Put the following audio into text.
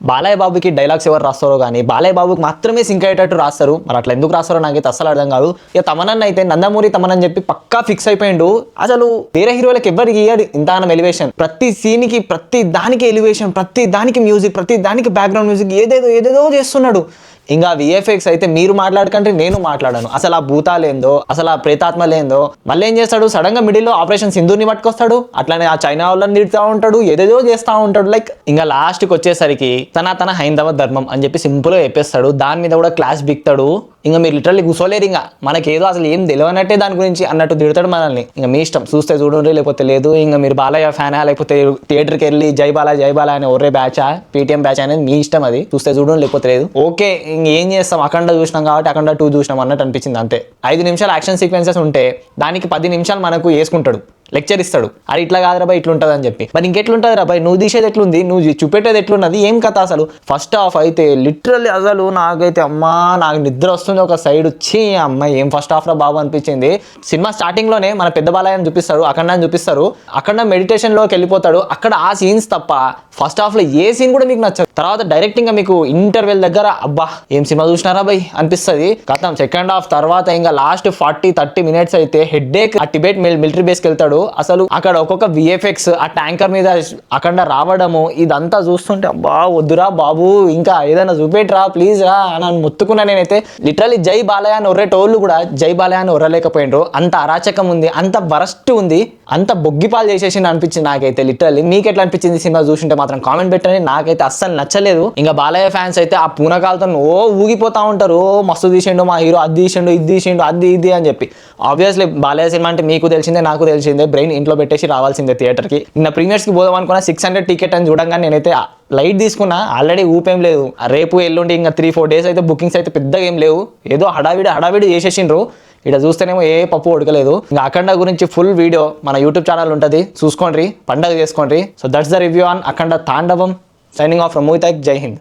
బాలయ్య బాబుకి డైలాగ్స్ ఎవరు రాస్తారో కానీ బాలయ్య బాబుకి మాత్రమే సింక్ అయ్యేటట్టు రాస్తారు. మరి అట్లా ఎందుకు రాస్తారో నాకైతే అస్సలు అర్థం కాదు. ఇక తమనన్న అయితే నందమూరి తమనని చెప్పి పక్కా ఫిక్స్ అయిపోయిండు. అసలు వేరే హీరోలకు ఎవరికి ఇయ్యాడు ఇంతగానం ఎలివేషన్. ప్రతి సీన్కి ప్రతి దానికి ఎలివేషన్, ప్రతి దానికి మ్యూజిక్, ప్రతి దానికి బ్యాక్గ్రౌండ్ మ్యూజిక్ ఏదేదో చేస్తున్నాడు. ఇంకా విఎఫ్ఎక్స్ అయితే మీరు మాట్లాడకంటే నేను మాట్లాడాను. అసలు ఆ భూతాలేందో, అసలు ఆ ప్రేతాత్మలేందో. మళ్ళీ ఏం చేస్తాడు, సడన్ గా మిడిల్లో ఆపరేషన్ సింధూర్ని పట్టుకొస్తాడు. అట్లానే ఆ చైనా వాళ్ళని తిడుతూ ఉంటాడు, ఏదేదో చేస్తూ ఉంటాడు. లైక్ ఇంకా లాస్ట్కి వచ్చేసరికి తన హైందవ ధర్మం అని చెప్పి సింపుల్ గా చెప్పేస్తాడు. దాని మీద కూడా క్లాస్ బిక్తాడు. ఇంకా మీరు లిటరల్లీ కూర్చోలేరు. ఇంకా మనకేదో అసలు ఏం తెలియనట్టే దాని గురించి అన్నట్టు తిడతాడు మనల్ని. ఇంకా మీ ఇష్టం, చూస్తే చూడండి లేకపోతే లేదు. ఇంకా మీరు బాలయ్య ఫ్యానా లేకపోతే థియేటర్కి వెళ్ళి జై బాలా అని ఒర్రే బ్యాచా పేటిఎం బ్యాచ్ అనేది మీ ఇష్టం. అది చూస్తే చూడండి లేకపోతే లేదు. ఓకే, ఏం చేస్తాం, అఖండ చూసినాం కాబట్టి అఖండ 2 చూసినాం అన్నట్టు అనిపించింది అంతే. 5 నిమిషాలు యాక్షన్ సీక్వెన్సెస్ ఉంటే దానికి 10 నిమిషాలు మనకు వేసుకుంటాడు, లెక్చర్ ఇస్తాడు. అది ఇట్లా కాదు రాబాయ్ ఇట్లా ఉంటుంది అని చెప్పి. మరి ఇంకెట్లుంటుంది రాబాయ్, నువ్వు తీసేది ఎట్లుంది, నువ్వు చూపెట్టేది ఎట్లున్నది, ఏం కథ అసలు. ఫస్ట్ హాఫ్ అయితే లిటరల్లీ అసలు నాకైతే అమ్మా నాకు నిద్ర వస్తుంది ఒక సైడ్ వచ్చి. అమ్మాయి ఏం ఫస్ట్ హాఫ్ రా బాబు అనిపించింది. సినిమా స్టార్టింగ్ లోనే మన పెద్ద బాలయ్యని చూపిస్తారు, అఖండాన్ని చూపిస్తారు. అఖండ మెడిటేషన్ లోకి వెళ్ళిపోతాడు. అక్కడ ఆ సీన్స్ తప్ప ఫస్ట్ హాఫ్ లో ఏ సీన్ కూడా మీకు నచ్చదు. తర్వాత డైరెక్ట్ గా మీకు ఇంటర్వెల్ దగ్గర అబ్బా ఏం సినిమా చూసినారా బై అనిపిస్తుంది. కథం సెకండ్ హాఫ్ తర్వాత ఇంకా లాస్ట్ 40-30 మినిట్స్ అయితే హెడ్ఏక్. ఆ టిబెట్ మిలిటరీ బేస్కి వెళ్తాడు. అసలు అక్కడ ఒక్కొక్క విఎఫ్ఎక్స్ ఆ ట్యాంకర్ మీద అఖండ రావడము ఇదంతా చూస్తుంటే అబ్బా వద్దురా బాబు ఇంకా ఏదైనా చూపెట్రా ప్లీజ్ రా అని మొత్తుకున్నా నేనైతే. లిటరల్లీ జై బాలయ్య అని ఒర్రేటోళ్ళు కూడా జై బాలయ్య అని ఒర్రలేకపోయినరు. అంత అరాచకం ఉంది, అంత వరస్ట్ ఉంది, అంత బొగ్గిపాలు చేసేసి అనిపించింది నాకైతే లిటరల్లీ. మీకు ఎట్లా అనిపించింది సినిమా చూసింటే మాత్రం కామెంట్ పెట్టండి. నాకైతే అస్సలు నచ్చలేదు. ఇంకా బాలయ్య ఫ్యాన్స్ అయితే ఆ పూనకాలతో ఊగిపోతా ఉంటారు. మస్తు తీసిండు మా హీరో, అది తీసిండు ఇది తీసిండు అది ఇది అని చెప్పి. ఆబ్వియస్లీ బాలయ్య సినిమా అంటే మీకు తెలిసిందే నాకు తెలిసిందే, బ్రెయిన్ ఇంట్లో పెట్టేసి రావాల్సిందే థియేటర్కి. నిన్న ప్రీమియర్స్కి పోదాం అనుకున్నా 600 టికెట్ అని చూడంగానే నేనైతే లైట్ తీసుకున్నా. ఆల్రెడీ ఊపేం లేదు. రేపు ఎల్లుండి ఇంకా 3-4 డేస్ అయితే బుకింగ్స్ అయితే పెద్దగా ఏం లేవు. ఏదో హడావిడి చేసేసిండ్రు. ఇక్కడ చూస్తేనేమో ఏ పప్పు ఉడకలేదు. ఇంకా అఖండ గురించి ఫుల్ వీడియో మన యూట్యూబ్ ఛానల్ ఉంటుంది, చూసుకోండి, పండగ చేసుకోండి. So that's the review on Akhanda Tandavam. Signing off from movie థాక్. జై హింద్.